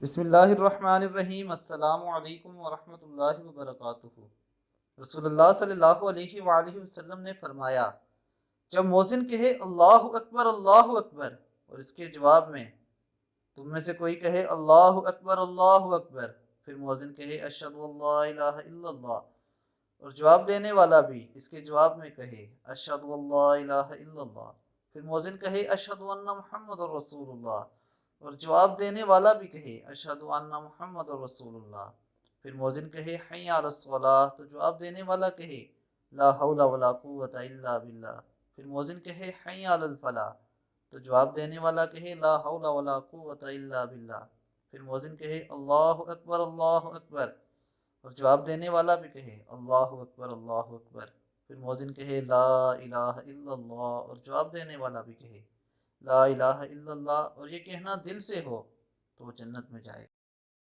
بسم اللہ الرحمن الرحیم۔ السلام علیکم ورحمۃ اللہ وبرکاتہ۔ رسول اللہ صلی اللہ علیہ وآلہ وسلم نے فرمایا، جب مؤذن کہے اللہ اکبر اور اس کے جواب میں تم میں سے کوئی کہے اللہ اکبر، پھر مؤذن کہے اشہد ان لا الہ الا اللہ، اور جواب دینے والا بھی اس کے جواب میں کہے اشہد ان لا الہ الا اللہ، پھر مؤذن کہے اشہد ان محمد رسول اللہ، اور جواب دینے والا بھی کہے اشہد ان محمد رسول اللہ، پھر مؤذن کہے حی علی الصلاۃ، تو جواب دینے والا کہے لا حول ولا قوۃ الا باللہ، پھر مؤذن کہے حی علی الفلاح، تو جواب دینے والا کہے لا حول ولا قوۃ الا باللہ، پھر مؤذن کہے اللہ اکبر، اور جواب دینے والا بھی کہے اللہ اکبر، پھر مؤذن کہے لا الہ الا اللہ، اور جواب دینے والا بھی کہے لا الہ الا اللہ، اور یہ کہنا دل سے ہو تو وہ جنت میں جائے گا۔